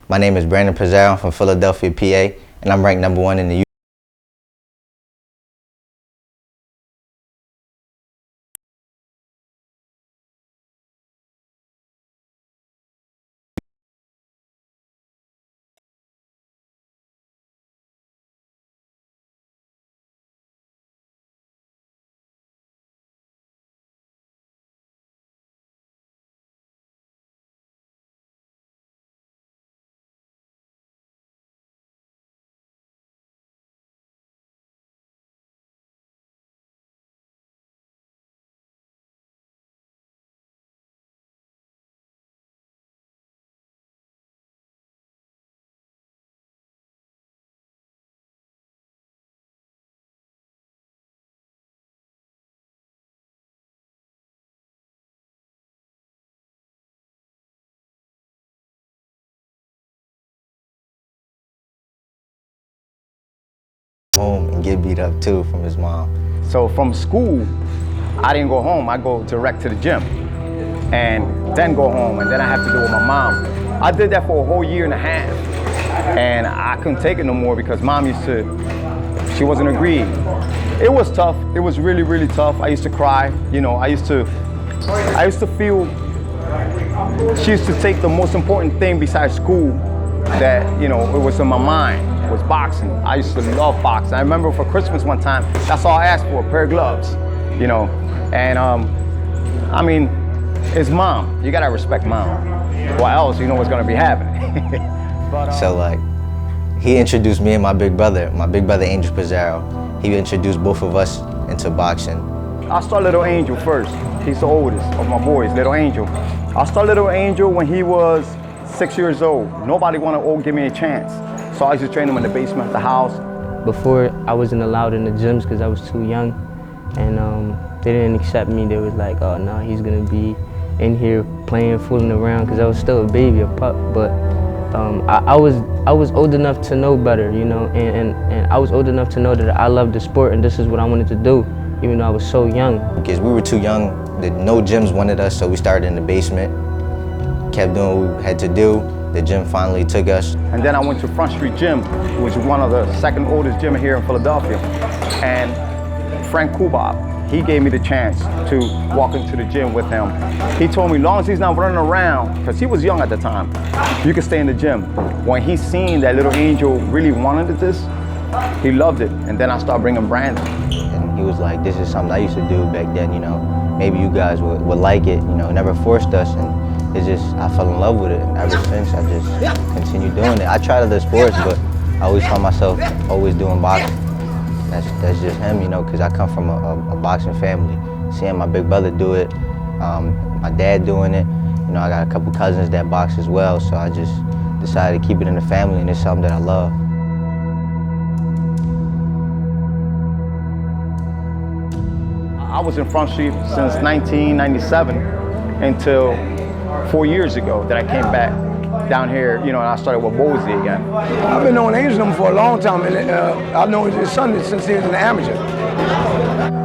My name is Pizarro. I'm from Philadelphia, PA, and I'm ranked #1 in the home and get beat up too from his mom. So from school, I didn't go home. I go direct to the gym and then go home, and then I have to do it with my mom. I did that for a whole year and a half, and I couldn't take it no more because mom she wasn't agreeing. It was tough. It was really, really tough. I used to cry. You know, I used to feel she used to take the most important thing besides school that, you know, it was in my mind. Was boxing. I used to love boxing. I remember for Christmas one time, that's all I asked for, a pair of gloves, you know. And I mean, it's mom. You gotta respect mom. Or else you know what's gonna be happening. So like, he introduced me and my big brother Angel Pizarro. He introduced both of us into boxing. I started Little Angel first. He's the oldest of my boys, Little Angel. I started Little Angel when he was 6 years old. Nobody wanted to give me a chance. So I used to train him in the basement of the house. Before, I wasn't allowed in the gyms because I was too young, and they didn't accept me. They was like, oh no, he's gonna be in here playing, fooling around, because I was still a baby, a pup. But I was old enough to know better, you know, and I was old enough to know that I loved the sport and this is what I wanted to do, even though I was so young. Because we were too young, no gyms wanted us, so we started in the basement, kept doing what we had to do. The gym finally took us. And then I went to Front Street Gym, which was one of the second oldest gym here in Philadelphia. And Frank Kubab, he gave me the chance to walk into the gym with him. He told me, as long as he's not running around, because he was young at the time, you can stay in the gym. When he seen that Little Angel really wanted this, he loved it. And then I started bringing Brandon. And he was like, this is something I used to do back then, you know. Maybe you guys would like it, you know, never forced us. And it's just, I fell in love with it, and ever since I just continue doing it. I tried other sports, but I always found myself always doing boxing. That's just him, you know, because I come from a boxing family. Seeing my big brother do it, my dad doing it, you know, I got a couple cousins that box as well, so I just decided to keep it in the family, and it's something that I love. I was in Front Street since 1997 until 4 years ago that I came back down here, you know, and I started with Bozy again. I've been knowing Angel for a long time, and I've known his son since he was an amateur.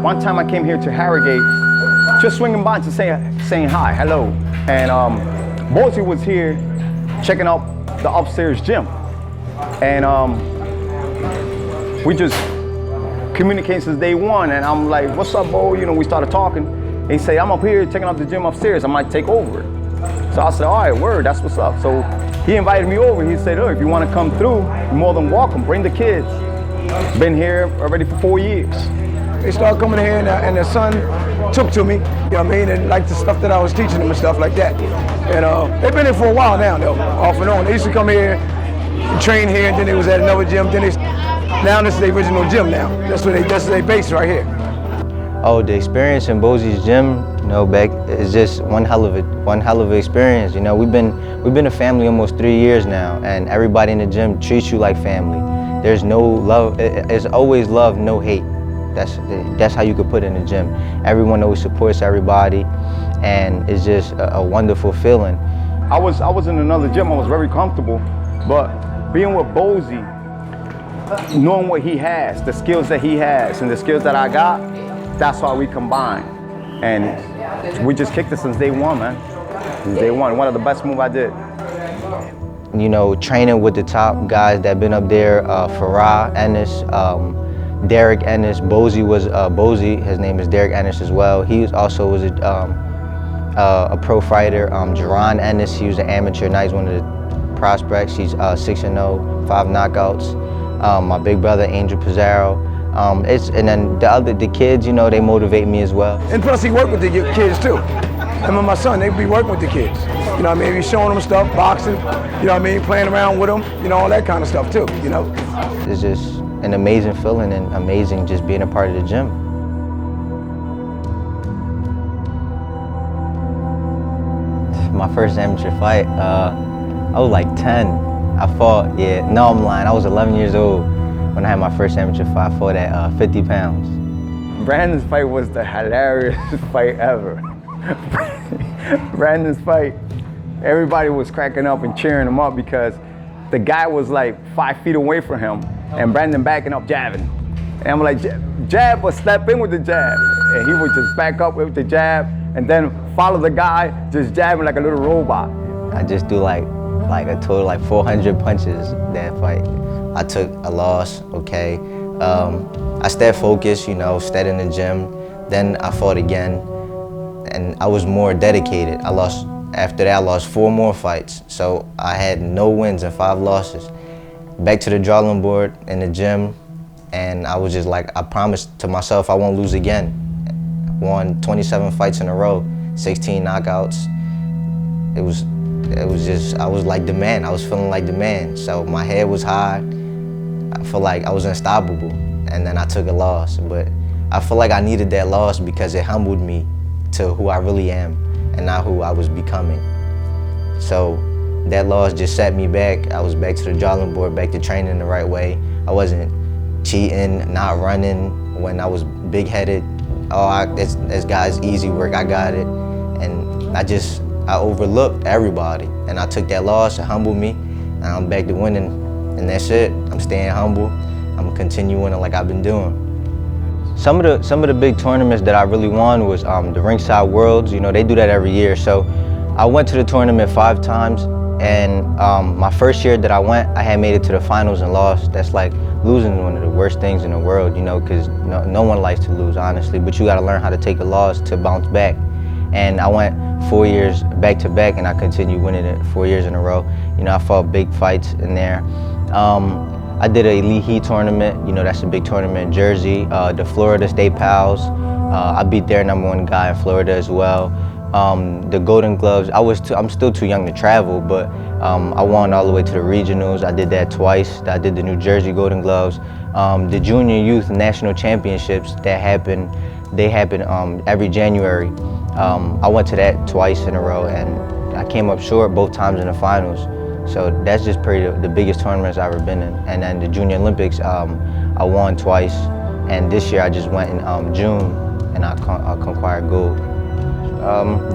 One time I came here to Harrogate, just swinging by to saying hi, hello. And Bozy was here checking out the upstairs gym. And we just communicated since day one, and I'm like, what's up, Bo? You know, we started talking. He said, I'm up here checking out the gym upstairs, I might take over it. So I said, all right, word, that's what's up. So he invited me over. He said, oh, if you want to come through, you're more than welcome. Bring the kids. Been here already for 4 years. They started coming here, and the son took to me, you know what I mean, and liked the stuff that I was teaching them and stuff like that. And they've been here for a while now, though, off and on. They used to come here, train here, and then they was at another gym. Now this is the original gym now. That's their base right here. Oh, the experience in Bozy's gym, you know, back is just one hell of an experience. You know, we've been a family almost 3 years now, and everybody in the gym treats you like family. There's no love. It's always love, no hate. That's how you could put it in the gym. Everyone always supports everybody, and it's just a wonderful feeling. I was in another gym. I was very comfortable, but being with Bozy, knowing what he has, the skills that he has, and the skills that I got, that's why we combined. And we just kicked it since day one, man. Since day one. One of the best moves I did. you know, training with the top guys that been up there, Farah Ennis, Derek Ennis, Bozy was Bozy. His name is Derek Ennis as well. He also was a pro fighter. Jerron Ennis, he was an amateur. Now he's one of the prospects. He's 6-0, 5 knockouts. My big brother Angel Pizarro. And then the kids, you know, they motivate me as well. And plus, he worked with the kids too. And with my son, they be working with the kids. You know what I mean? He's showing them stuff, boxing. You know what I mean? Playing around with them. You know, all that kind of stuff too. You know. It's just an amazing feeling and amazing just being a part of the gym. My first amateur fight, I was like 10. I fought, no, I'm lying. I was 11 years old when I had my first amateur fight. I fought at 50 pounds. Brandon's fight was the hilarious fight ever. Brandon's fight, everybody was cracking up and cheering him up because the guy was like 5 feet away from him and Brandon backing up jabbing. And I'm like, jab, but step in with the jab. And he would just back up with the jab and then follow the guy, just jabbing like a little robot. I just do like a total like 400 punches that fight. I took a loss, okay. I stayed focused, you know, stayed in the gym. Then I fought again and I was more dedicated. After that, I lost 4 more fights. So I had no wins and 5 losses. Back to the drawing board in the gym, and I was just like, I promised to myself I won't lose again. Won 27 fights in a row, 16 knockouts. It was just, I was like the man. I was feeling like the man. So my head was high. I feel like I was unstoppable. And then I took a loss. But I feel like I needed that loss because it humbled me to who I really am and not who I was becoming. So that loss just set me back. I was back to the drawing board, back to training the right way. I wasn't cheating, not running when I was big-headed. Oh, this guy's easy work, I got it. And I overlooked everybody. And I took that loss, it humbled me, and I'm back to winning. And that's it. I'm staying humble. I'm continuing like I've been doing. Some of the big tournaments that I really won was the Ringside Worlds. You know, they do that every year. So I went to the tournament 5 times, and my first year that I went, I had made it to the finals and lost. That's like losing is one of the worst things in the world, you know, because no one likes to lose, honestly, but you got to learn how to take a loss to bounce back. And I went 4 years back to back, and I continued winning it 4 years in a row. You know, I fought big fights in there. I did an Elite Heat tournament, you know, that's a big tournament in Jersey. The Florida State Pals, I beat their #1 guy in Florida as well. The Golden Gloves, I'm still too young to travel, but I won all the way to the regionals. I did that twice. I did the New Jersey Golden Gloves. The Junior Youth National Championships that happen every January. I went to that twice in a row, and I came up short both times in the finals. So that's just pretty the biggest tournaments I've ever been in. And then the Junior Olympics, I won twice. And this year I just went in June, and I conquired gold.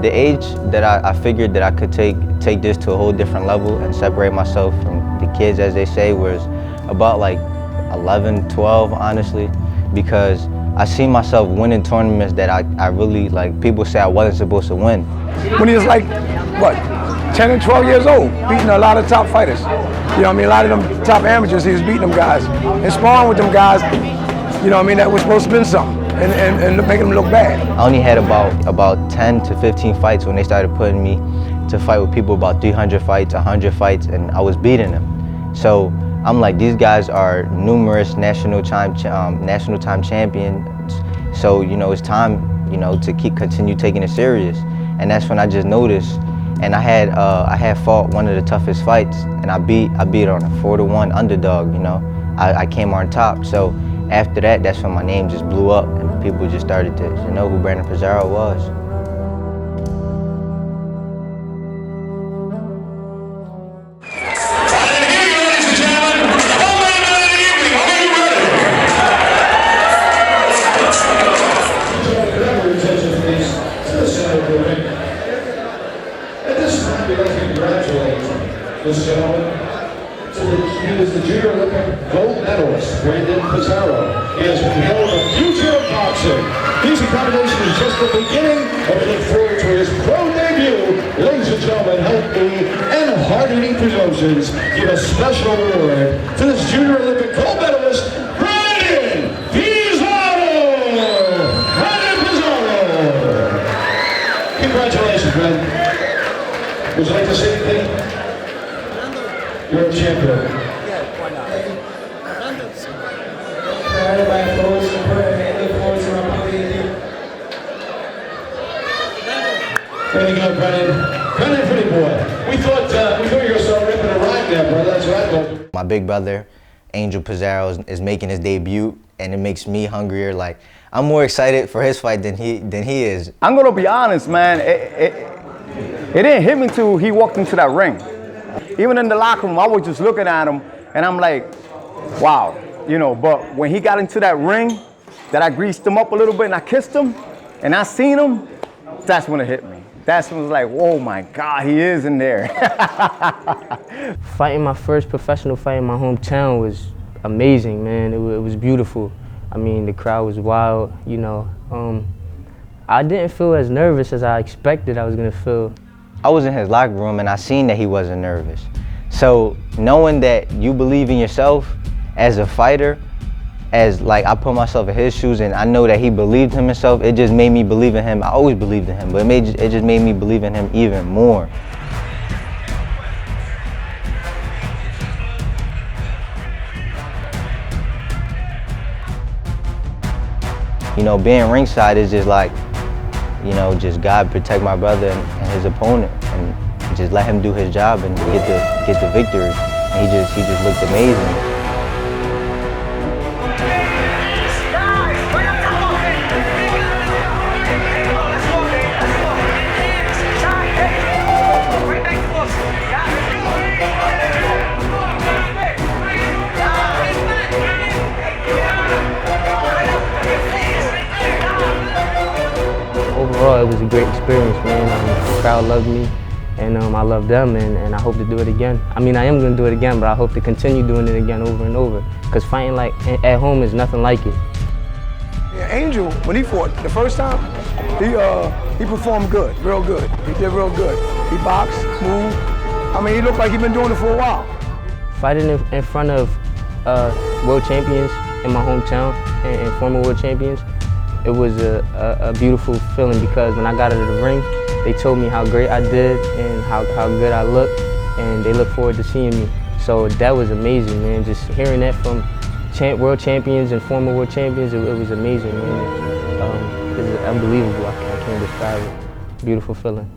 The age that I figured that I could take this to a whole different level and separate myself from the kids, as they say, was about like 11, 12, honestly, because I see myself winning tournaments that I really, like, people say I wasn't supposed to win. When he was like, what, 10 and 12 years old, beating a lot of top fighters. You know what I mean? A lot of them top amateurs, he was beating them guys. And sparring with them guys, you know what I mean, that was supposed to mean something. And making them look bad. I only had about 10 to 15 fights when they started putting me to fight with people about 300 fights, 100 fights, and I was beating them. So I'm like, these guys are numerous national time champions. So, you know, it's time, you know, to continue taking it serious. And that's when I just noticed. And I had fought one of the toughest fights, and I beat on a 4-1 underdog. You know, I came on top. So after that, that's when my name just blew up, and people just started to know who Brandon Pizarro was. This gentleman, he was the Junior Olympic gold medalist, Brandon Pizarro. He has been hailed the future of boxing. These accommodations is just the beginning, and we look forward to his pro debut. Ladies and gentlemen, help me and hard-hitting promotions give a special award to this Junior Olympic gold medalist, Pizarro! Congratulations, man. Would you like to say anything? You're a champion. Way to go, Brennan. Brennan, pretty boy. We thought you were going to start ripping a rhyme there, brother. That's what I thought. My big brother, Angel Pizarro, is making his debut, and it makes me hungrier. Like, I'm more excited for his fight than he is. I'm gonna be honest, man. It didn't hit me till he walked into that ring. Even in the locker room, I was just looking at him, and I'm like, wow, you know. But when he got into that ring, that I greased him up a little bit and I kissed him, and I seen him, that's when it hit me. That's when it was like, oh my God, he is in there. Fighting my first professional fight in my hometown was amazing, man. It was beautiful. I mean, the crowd was wild, you know. I didn't feel as nervous as I expected I was gonna feel. I was in his locker room and I seen that he wasn't nervous. So knowing that you believe in yourself as a fighter, as like I put myself in his shoes and I know that he believed in himself, it just made me believe in him. I always believed in him, but it just made me believe in him even more. You know, being ringside is just like, you know, just God protect my brother and his opponent and just let him do his job and get the victory. And he just looked amazing. Overall, it was a great experience, man. The crowd loved me, and I loved them, and I hope to do it again. I mean, I am going to do it again, but I hope to continue doing it again over and over, because fighting like at home is nothing like it. Yeah, Angel, when he fought the first time, he performed good, real good. He did real good. He boxed, moved. I mean, he looked like he'd been doing it for a while. Fighting in front of world champions in my hometown and former world champions, it was a beautiful feeling, because when I got out of the ring, they told me how great I did and how good I looked, and they look forward to seeing me. So that was amazing, man. Just hearing that from world champions and former world champions, it was amazing, man. It's unbelievable. I can't describe it. Beautiful feeling.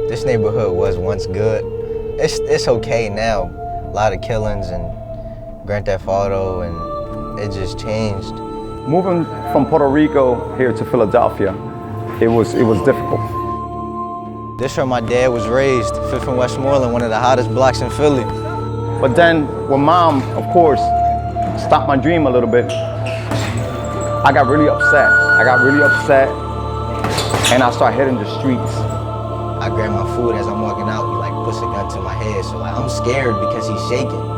This neighborhood was once good. It's okay now. A lot of killings and Grand Theft Auto, and it just changed. Moving from Puerto Rico here to Philadelphia, it was difficult. This where my dad was raised, 5th and Westmoreland, one of the hottest blocks in Philly. But then when Mom, of course, stopped my dream a little bit, I got really upset. And I started hitting the streets. I grab my food as I'm walking out, he like puts a gun to my head, so like, I'm scared because he's shaking.